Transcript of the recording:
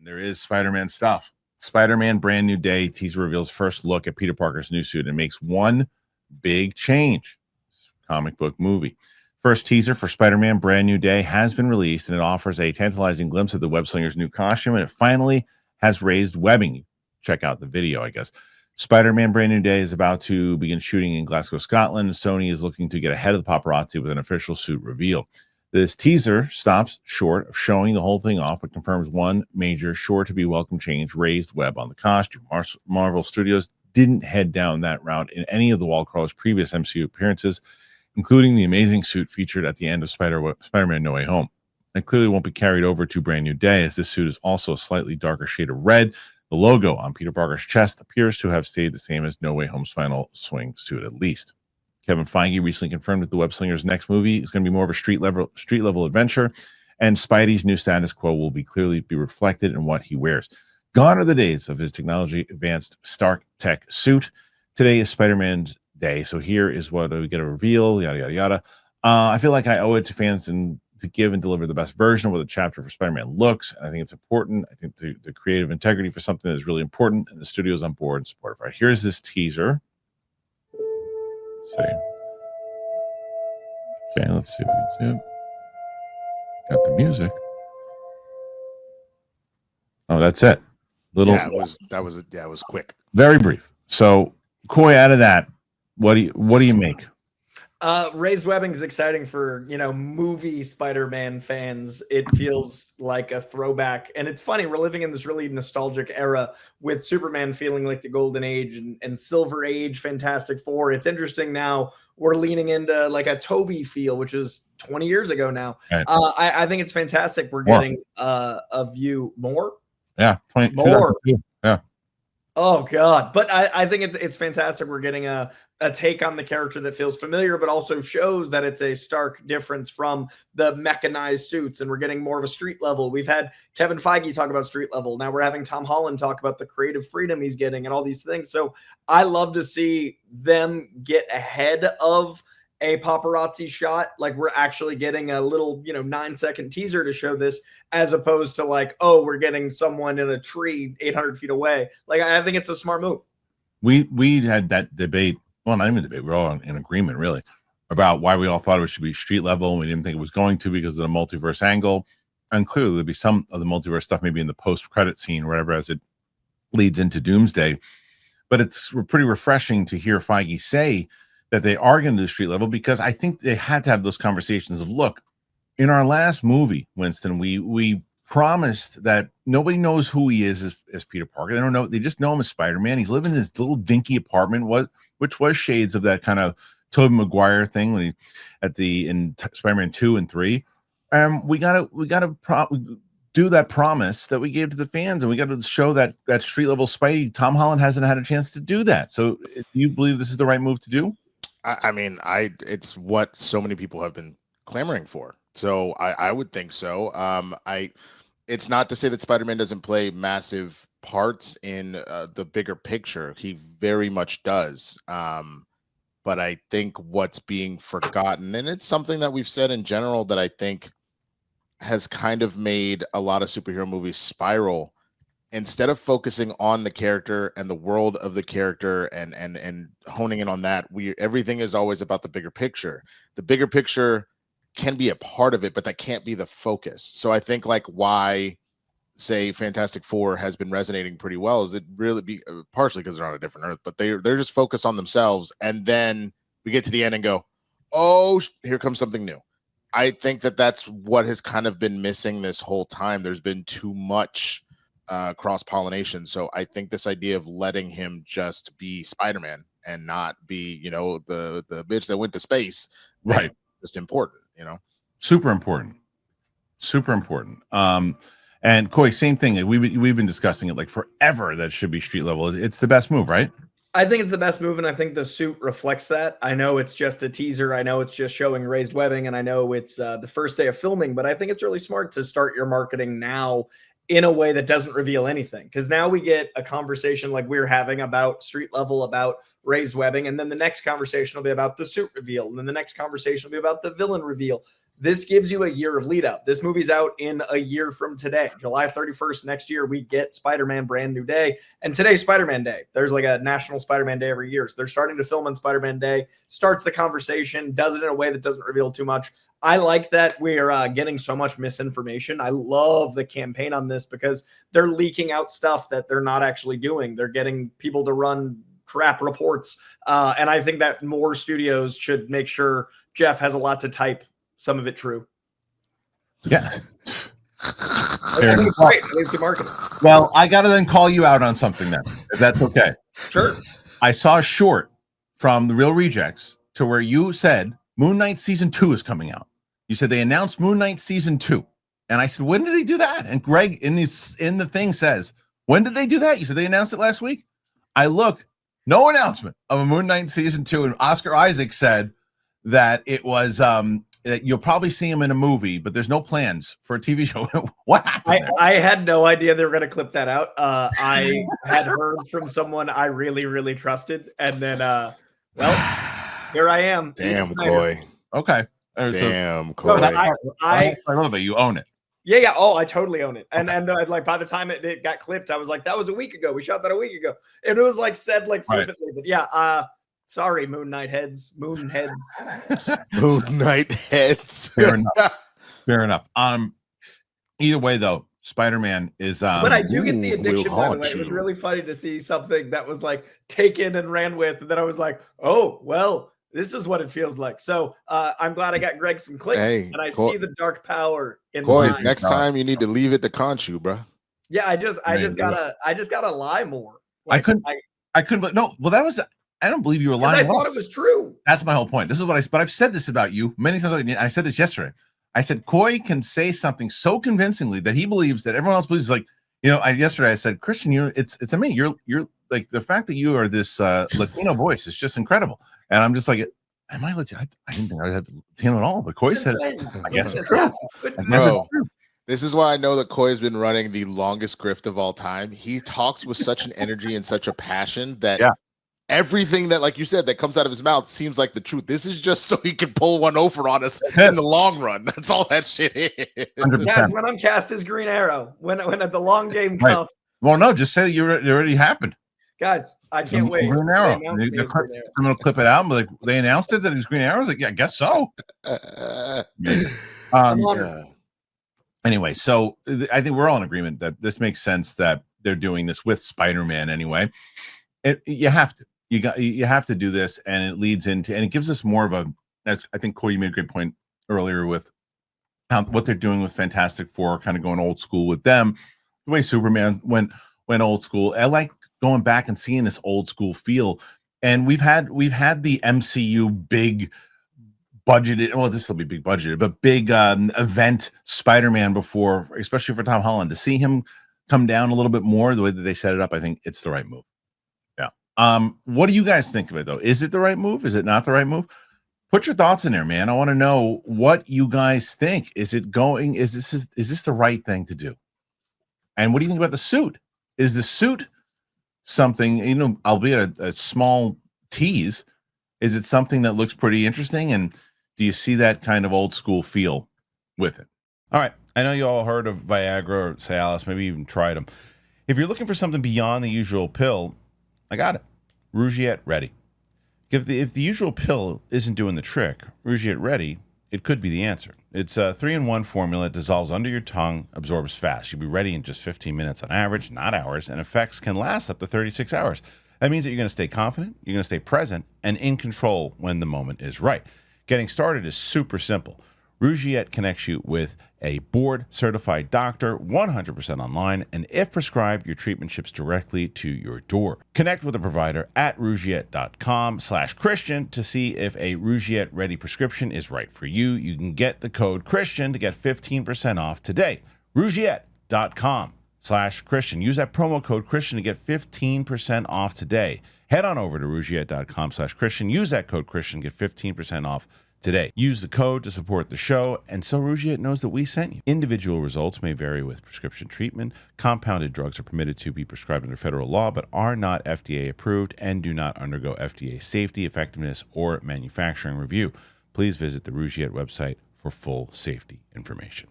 there is Spider-Man stuff. Spider-Man Brand New Day teaser reveals first look at Peter Parker's new suit and makes one big change. Comic book movie. First teaser for Spider-Man Brand New Day has been released, and it offers a tantalizing glimpse of the web-slinger's new costume, and it finally has raised webbing. Check out the video, I guess. Spider-Man Brand New Day is about to begin shooting in Glasgow, Scotland. Sony is looking to get ahead of the paparazzi with an official suit reveal. This teaser stops short of showing the whole thing off, but confirms one major, sure-to-be welcome change, raised web on the costume. Marvel Studios didn't head down that route in any of the Wall-Crawler's previous MCU appearances, including the amazing suit featured at the end of Spider-Man No Way Home. It clearly won't be carried over to Brand New Day, as this suit is also a slightly darker shade of red. The logo on Peter Parker's chest appears to have stayed the same as No Way Home's final swing suit, at least. Kevin Feige recently confirmed that the web-slinger's next movie is going to be more of a street level adventure, and Spidey's new status quo will clearly be reflected in what he wears. Gone are the days of his technology-advanced Stark Tech suit. Today is Spider-Man's Day, so here is what we get a reveal, yada, yada, yada. I feel like I owe it to fans and to give and deliver the best version of what the chapter for Spider-Man looks, and I think it's important. I think the creative integrity for something is really important, and the studio's on board and supportive. All right, here's this teaser. Let's see. Okay, let's see if we can see it. Got the music. Oh, that's it. That was quick. Very brief. So, Coy, out of that, what do you make? Raised webbing is exciting for, movie Spider-Man fans. It feels like a throwback. And it's funny, we're living in this really nostalgic era with Superman feeling like the golden age and silver age, Fantastic Four. It's interesting now we're leaning into like a Toby feel, which is 20 years ago now. Right. I think it's fantastic. We're getting a view more. Yeah. More. Yeah. Oh God. But I think it's fantastic. We're getting a take on the character that feels familiar, but also shows that it's a stark difference from the mechanized suits. And we're getting more of a street level. We've had Kevin Feige talk about street level. Now we're having Tom Holland talk about the creative freedom he's getting and all these things. So I love to see them get ahead of a paparazzi shot. Like we're actually getting a little, 9-second teaser to show this, as opposed to like, oh, we're getting someone in a tree 800 feet away. Like, I think it's a smart move. We had that debate. Well, not even debate. We're all in agreement, really, about why we all thought it should be street level, and we didn't think it was going to because of the multiverse angle. And clearly, there'll be some of the multiverse stuff maybe in the post-credit scene or whatever as it leads into Doomsday. But it's pretty refreshing to hear Feige say that they are going to do street level, because I think they had to have those conversations of, look, in our last movie, Winston, we promised that nobody knows who he is as Peter Parker. They don't know. They just know him as Spider-Man. He's living in his little dinky apartment, which was shades of that kind of Tobey Maguire thing when he in Spider-Man 2 and 3. We gotta do that promise that we gave to the fans, and we got to show that street level Spidey. Tom Holland hasn't had a chance to do that. So, do you believe this is the right move to do? I mean, it's what so many people have been clamoring for. So I would think so. It's not to say that Spider-Man doesn't play massive parts in the bigger picture. He very much does. But I think what's being forgotten, and it's something that we've said in general that I think has kind of made a lot of superhero movies spiral. Instead of focusing on the character and the world of the character and honing in on that, everything is always about the bigger picture. The bigger picture can be a part of it, but that can't be the focus. So I think like why, say, Fantastic Four has been resonating pretty well is it really be partially because they're on a different Earth, but they're just focused on themselves, and then we get to the end and go, oh, here comes something new. I think that's what has kind of been missing this whole time. There's been too much cross-pollination. So I think this idea of letting him just be Spider-Man and not be, the bitch that went to space, right, just important, super important. And Coy, same thing. We've been discussing it like forever. That should be street level. It's the best move, right? I think it's the best move, and I think the suit reflects that. I know it's just a teaser. I know it's just showing raised webbing, and I know it's the first day of filming, but I think it's really smart to start your marketing now in a way that doesn't reveal anything, because now we get a conversation like we're having about street level, about raised webbing, and then the next conversation will be about the suit reveal, and then the next conversation will be about the villain reveal. This gives you a year of lead up. This movie's out in a year from today, July 31st next year. We get Spider-Man Brand New Day, and today's Spider-Man Day. There's like a National Spider-Man Day every year, so they're starting to film on Spider-Man Day. Starts the conversation, does it in a way that doesn't reveal too much. I like that we're getting so much misinformation. I love the campaign on this because they're leaking out stuff that they're not actually doing. They're getting people to run crap reports, and I think that more studios should make sure Jeff has a lot to type. Some of it true. Yeah. Great. Good marketing. Well, I got to then call you out on something then, if that's okay. Sure. I saw a short from The Real Rejects to where you said Moon Knight Season 2 is coming out. You said they announced Moon Knight Season 2. And I said, when did they do that? And Greg in the thing says, when did they do that? You said they announced it last week? I looked, no announcement of a Moon Knight Season 2. And Oscar Isaac said that it was that you'll probably see him in a movie, but there's no plans for a TV show. What happened there? I had no idea they were going to clip that out. I had heard from someone I really, really trusted. And then, well, here I am. Damn, Coy. Okay. Damn, So, Coy. I love it. You own it. Yeah. Oh, I totally own it. And like by the time it got clipped, I was like, that was a week ago. We shot that a week ago. And it was like said like flippantly, but yeah, sorry, Moon Knight heads, Moon heads. Moon Knight heads. Fair enough. Either way though, Spider-Man is but I do get the addiction, by the way. You. It was really funny to see something that was like taken and ran with, and then I was like, oh, well, this is what it feels like. So I'm glad I got Greg some clicks, and I see the dark power in Coy, mine. next time you need to leave it to Conchu, bro. Yeah, I just gotta lie more. Like, I couldn't, but no, well, that was, I don't believe you were lying. I thought it was true. That's my whole point. This is what but I've said this about you many times. I said this yesterday. I said, Coy can say something so convincingly that he believes that everyone else believes. Like, yesterday I said, Kristian, it's a me. You're like, the fact that you are this Latino voice is just incredible. And I'm just like, am I Latino? I didn't think I had Latino at all. But Coy said, I guess it's true. Bro, this is why I know that Coy has been running the longest grift of all time. He talks with such an energy and such a passion that everything that, like you said, that comes out of his mouth seems like the truth. This is just so he can pull one over on us in the long run. That's all that shit is. 100%. Yes, when I'm cast as Green Arrow, when at the long game comes. Right. Well, no, just say it already happened. Guys, I can't wait. Green Arrow. I'm going to clip it out and be like, they announced it that it was Green Arrow. I was like, yeah, I guess so. Anyway, so I think we're all in agreement that this makes sense that they're doing this with Spider-Man anyway. You have to. You have to do this, and it leads into, and it gives us more of a, as I think Coy, you made a great point earlier with what they're doing with Fantastic Four, kind of going old school with them. The way Superman went old school. I like going back and seeing this old school feel. And we've had the MCU big budgeted, well, this will be big budgeted, but big event Spider-Man before, especially for Tom Holland. To see him come down a little bit more, the way that they set it up, I think it's the right move. What do you guys think of it though? Is it the right move? Is it not the right move? Put your thoughts in there, man. I want to know what you guys think. Is this the right thing to do? And what do you think about the suit? Is the suit something, albeit a small tease, is it something that looks pretty interesting? And do you see that kind of old school feel with it? All right. I know you all heard of Viagra or Cialis, maybe even tried them. If you're looking for something beyond the usual pill, I got it. Rougiette Ready. If the usual pill isn't doing the trick, Rougiette Ready, it could be the answer. It's a 3-in-1 formula. It dissolves under your tongue, absorbs fast. You'll be ready in just 15 minutes on average, not hours, and effects can last up to 36 hours. That means that you're going to stay confident, you're going to stay present, and in control when the moment is right. Getting started is super simple. Rougiette connects you with a board-certified doctor, 100% online, and if prescribed, your treatment ships directly to your door. Connect with a provider at rougiette.com/Kristian to see if a Rougiette-ready prescription is right for you. You can get the code Kristian to get 15% off today. Rougiette.com/Kristian. Use that promo code Kristian to get 15% off today. Head on over to rougiette.com/Kristian. Use that code Kristian to get 15% off today. Use the code to support the show, and so Rougiette knows that we sent you. Individual results may vary with prescription treatment. Compounded drugs are permitted to be prescribed under federal law, but are not FDA approved and do not undergo FDA safety, effectiveness, or manufacturing review. Please visit the Rougiette website for full safety information.